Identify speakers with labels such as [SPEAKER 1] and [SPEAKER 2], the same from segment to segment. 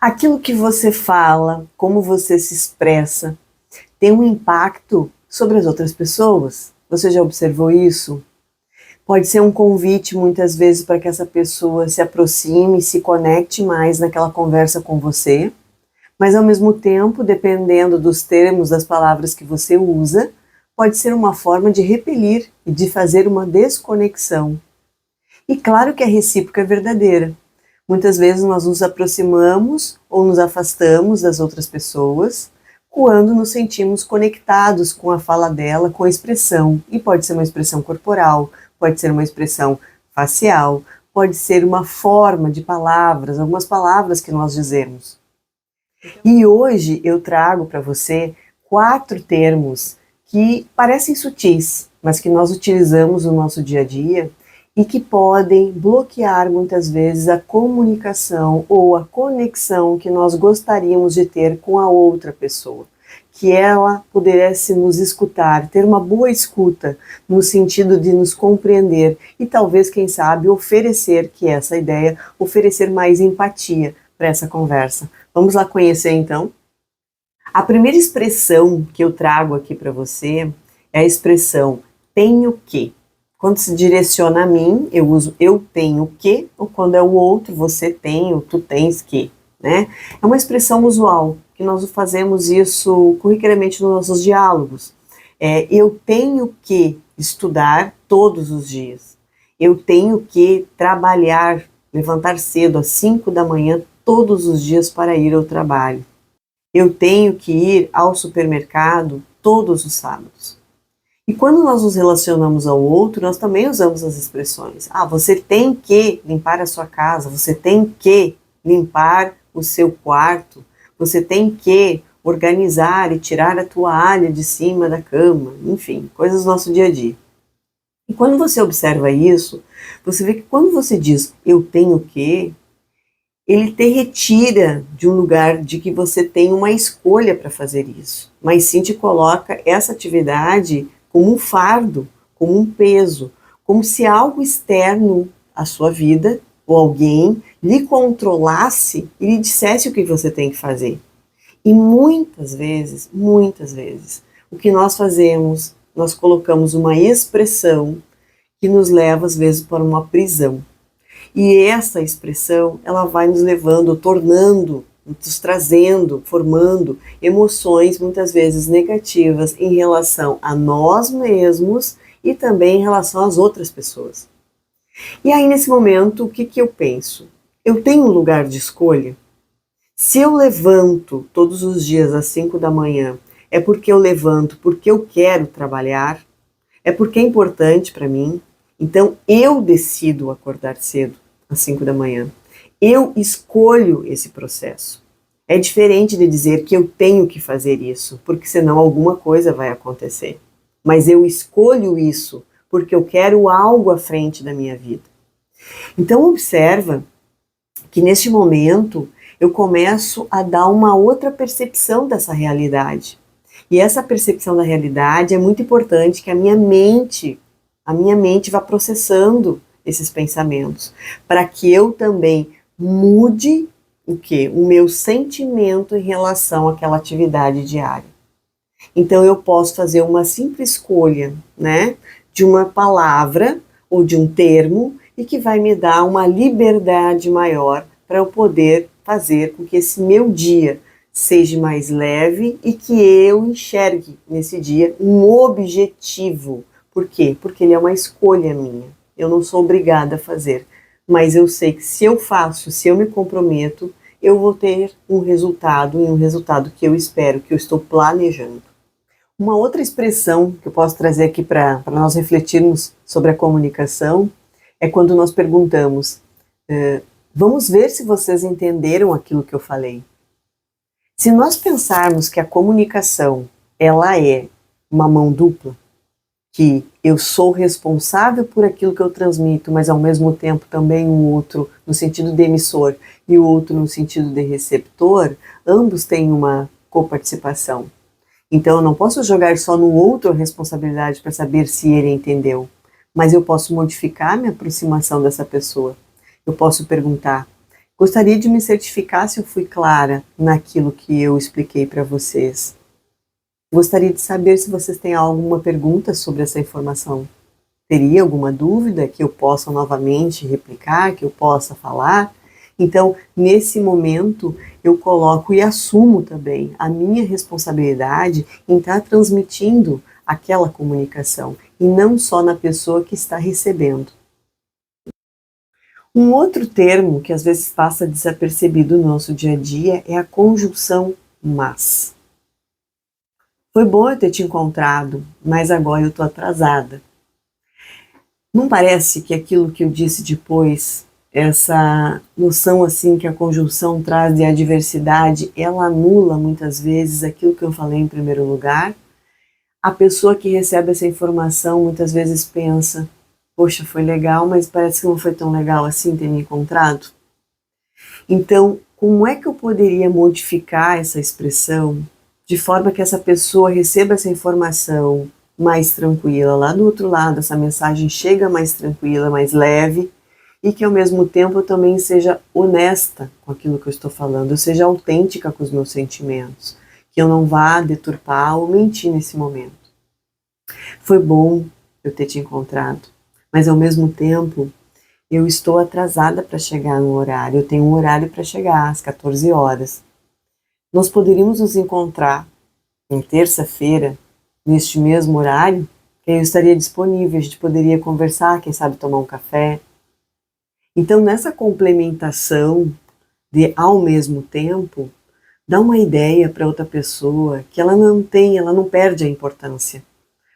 [SPEAKER 1] Aquilo que você fala, como você se expressa, tem um impacto sobre as outras pessoas. Você já observou isso? Pode ser um convite muitas vezes para que essa pessoa se aproxime, se conecte mais naquela conversa com você, mas ao mesmo tempo, dependendo dos termos, das palavras que você usa, pode ser uma forma de repelir e de fazer uma desconexão. E claro que a recíproca é verdadeira. Muitas vezes nós nos aproximamos ou nos afastamos das outras pessoas quando nos sentimos conectados com a fala dela, com a expressão. E pode ser uma expressão corporal, pode ser uma expressão facial, pode ser uma forma de palavras, algumas palavras que nós dizemos. E hoje eu trago para você 4 termos que parecem sutis, mas que nós utilizamos no nosso dia a dia e que podem bloquear muitas vezes a comunicação ou a conexão que nós gostaríamos de ter com a outra pessoa. Que ela pudesse nos escutar, ter uma boa escuta, no sentido de nos compreender e talvez, quem sabe, oferecer, que é essa ideia, oferecer mais empatia para essa conversa. Vamos lá conhecer então? A primeira expressão que eu trago aqui para você é a expressão tenho que. Quando se direciona a mim, eu uso eu tenho que, ou quando é o outro, você tem ou tu tens que, né? É uma expressão usual, que nós fazemos isso corriqueiramente nos nossos diálogos. Eu tenho que estudar todos os dias. Eu tenho que trabalhar, levantar cedo às 5 da manhã todos os dias para ir ao trabalho. Eu tenho que ir ao supermercado todos os sábados. E quando nós nos relacionamos ao outro, nós também usamos as expressões. Você tem que limpar a sua casa, você tem que limpar o seu quarto, você tem que organizar e tirar a toalha de cima da cama, enfim, coisas do nosso dia a dia. E quando você observa isso, você vê que quando você diz eu tenho que, ele te retira de um lugar de que você tem uma escolha para fazer isso, mas sim te coloca essa atividade como um fardo, como um peso, como se algo externo à sua vida, ou alguém, lhe controlasse e lhe dissesse o que você tem que fazer. E muitas vezes, o que nós fazemos, nós colocamos uma expressão que nos leva às vezes para uma prisão. E essa expressão, ela vai nos levando, tornando, nos trazendo, formando emoções muitas vezes negativas em relação a nós mesmos e também em relação às outras pessoas. E aí nesse momento, o que eu penso? Eu tenho um lugar de escolha? Se eu levanto todos os dias às 5 da manhã, é porque eu levanto porque eu quero trabalhar? É porque é importante para mim? Então eu decido acordar cedo, às 5 da manhã. Eu escolho esse processo. É diferente de dizer que eu tenho que fazer isso, porque senão alguma coisa vai acontecer. Mas eu escolho isso, porque eu quero algo à frente da minha vida. Então observa que neste momento eu começo a dar uma outra percepção dessa realidade. E essa percepção da realidade é muito importante que a minha mente vá processando esses pensamentos, para que eu também mude o quê? O meu sentimento em relação àquela atividade diária. Então eu posso fazer uma simples escolha, né, de uma palavra ou de um termo e que vai me dar uma liberdade maior para eu poder fazer com que esse meu dia seja mais leve e que eu enxergue nesse dia um objetivo. Por quê? Porque ele é uma escolha minha. Eu não sou obrigada a fazer, mas eu sei que se eu faço, se eu me comprometo, eu vou ter um resultado, e um resultado que eu espero, que eu estou planejando. Uma outra expressão que eu posso trazer aqui para nós refletirmos sobre a comunicação é quando nós perguntamos, vamos ver se vocês entenderam aquilo que eu falei. Se nós pensarmos que a comunicação, ela é uma mão dupla, que eu sou responsável por aquilo que eu transmito, mas ao mesmo tempo também o outro no sentido de emissor e o outro no sentido de receptor, ambos têm uma coparticipação. Então eu não posso jogar só no outro a responsabilidade para saber se ele entendeu, mas eu posso modificar minha aproximação dessa pessoa. Eu posso perguntar, Gostaria de me certificar se eu fui clara naquilo que eu expliquei para vocês. Gostaria de saber se vocês têm alguma pergunta sobre essa informação. Teria alguma dúvida que eu possa novamente replicar, que eu possa falar? Então, nesse momento, eu coloco e assumo também a minha responsabilidade em estar transmitindo aquela comunicação, e não só na pessoa que está recebendo. Um outro termo que às vezes passa desapercebido no nosso dia a dia é a conjunção mas. Foi bom eu ter te encontrado, mas agora eu estou atrasada. Não parece que aquilo que eu disse depois, essa noção assim que a conjunção traz de adversidade, ela anula muitas vezes aquilo que eu falei em primeiro lugar? A pessoa que recebe essa informação muitas vezes pensa, poxa, foi legal, mas parece que não foi tão legal assim ter me encontrado. Então, como é que eu poderia modificar essa expressão de forma que essa pessoa receba essa informação mais tranquila, lá do outro lado, essa mensagem chega mais tranquila, mais leve, e que ao mesmo tempo eu também seja honesta com aquilo que eu estou falando, eu seja autêntica com os meus sentimentos, que eu não vá deturpar ou mentir nesse momento. Foi bom eu ter te encontrado, mas ao mesmo tempo eu estou atrasada para chegar no horário, eu tenho um horário para chegar às 14 horas. Nós poderíamos nos encontrar em terça-feira, neste mesmo horário, que eu estaria disponível, a gente poderia conversar, quem sabe tomar um café. Então, nessa complementação de ao mesmo tempo, dá uma ideia para outra pessoa que ela não perde a importância,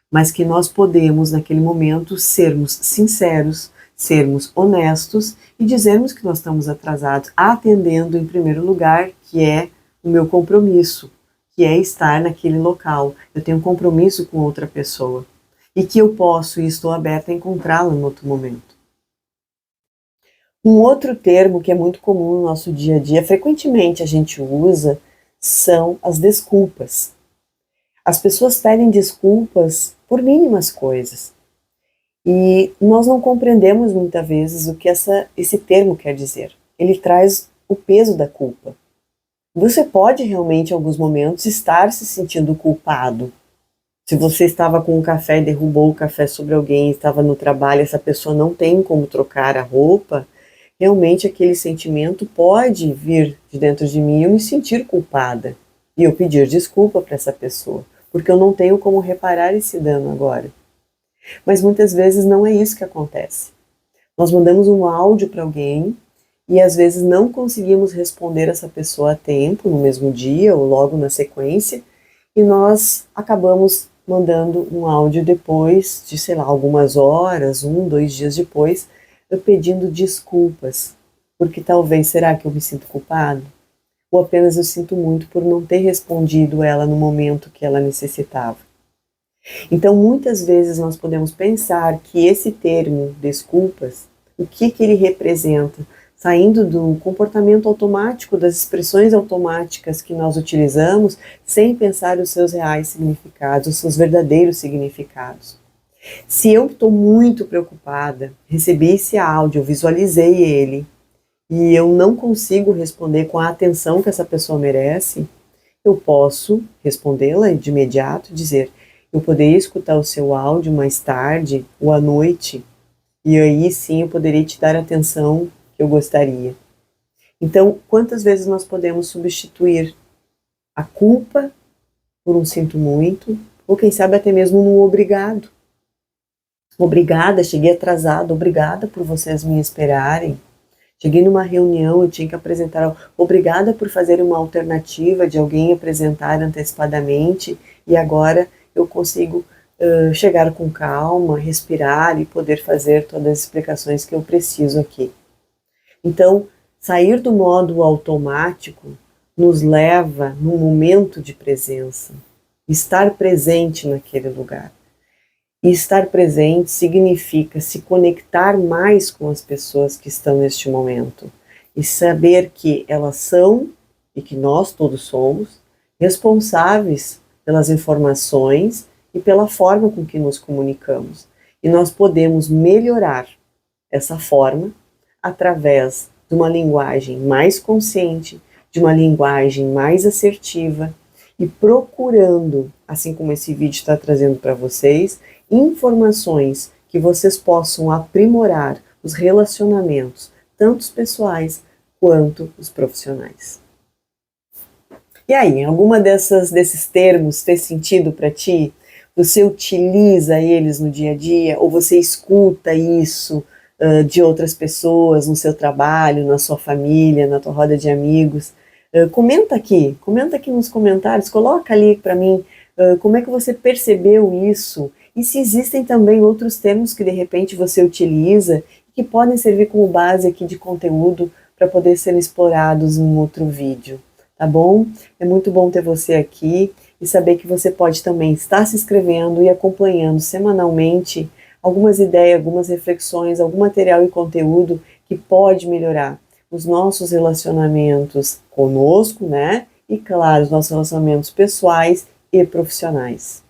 [SPEAKER 1] mas que nós podemos, naquele momento, sermos sinceros, sermos honestos e dizermos que nós estamos atrasados, atendendo em primeiro lugar, que é o meu compromisso, que é estar naquele local. Eu tenho um compromisso com outra pessoa e que eu posso e estou aberta a encontrá-la em outro momento. Um outro termo que é muito comum no nosso dia a dia, frequentemente a gente usa, são as desculpas. As pessoas pedem desculpas por mínimas coisas e nós não compreendemos muitas vezes o que esse termo quer dizer. Ele traz o peso da culpa. Você pode realmente, em alguns momentos, estar se sentindo culpado. Se você estava com um café e derrubou o café sobre alguém, estava no trabalho, essa pessoa não tem como trocar a roupa, realmente aquele sentimento pode vir de dentro de mim e eu me sentir culpada. E eu pedir desculpa para essa pessoa, porque eu não tenho como reparar esse dano agora. Mas muitas vezes não é isso que acontece. Nós mandamos um áudio para alguém, e às vezes não conseguimos responder essa pessoa a tempo, no mesmo dia ou logo na sequência, e nós acabamos mandando um áudio depois de, sei lá, algumas horas, 2 dias depois, eu pedindo desculpas, porque talvez, será que eu me sinto culpado? Ou apenas eu sinto muito por não ter respondido ela no momento que ela necessitava. Então, muitas vezes nós podemos pensar que esse termo, desculpas, o que ele representa? Saindo do comportamento automático, das expressões automáticas que nós utilizamos, sem pensar os seus reais significados, os seus verdadeiros significados. Se eu estou muito preocupada, recebi esse áudio, visualizei ele, e eu não consigo responder com a atenção que essa pessoa merece, eu posso respondê-la de imediato e dizer, eu poderia escutar o seu áudio mais tarde ou à noite, e aí sim eu poderia te dar a atenção que eu gostaria. Então, quantas vezes nós podemos substituir a culpa por um sinto muito, ou quem sabe até mesmo um obrigado. Obrigada, cheguei atrasada, obrigada por vocês me esperarem. Cheguei numa reunião, eu tinha que apresentar, obrigada por fazer uma alternativa de alguém apresentar antecipadamente e agora eu consigo chegar com calma, respirar e poder fazer todas as explicações que eu preciso aqui. Então, sair do modo automático nos leva num momento de presença, estar presente naquele lugar. E estar presente significa se conectar mais com as pessoas que estão neste momento e saber que elas são, e que nós todos somos, responsáveis pelas informações e pela forma com que nos comunicamos. E nós podemos melhorar essa forma através de uma linguagem mais consciente, de uma linguagem mais assertiva e procurando, assim como esse vídeo está trazendo para vocês, informações que vocês possam aprimorar os relacionamentos, tanto os pessoais quanto os profissionais. E aí, alguma desses termos fez sentido para ti? Você utiliza eles no dia a dia? Ou você escuta isso de outras pessoas no seu trabalho, na sua família, na tua roda de amigos? Comenta aqui nos comentários, coloca ali para mim como é que você percebeu isso e se existem também outros termos que de repente você utiliza que podem servir como base aqui de conteúdo para poder serem explorados em um outro vídeo, tá bom? É muito bom ter você aqui e saber que você pode também estar se inscrevendo e acompanhando semanalmente algumas ideias, algumas reflexões, algum material e conteúdo que pode melhorar os nossos relacionamentos conosco, né? E claro, os nossos relacionamentos pessoais e profissionais.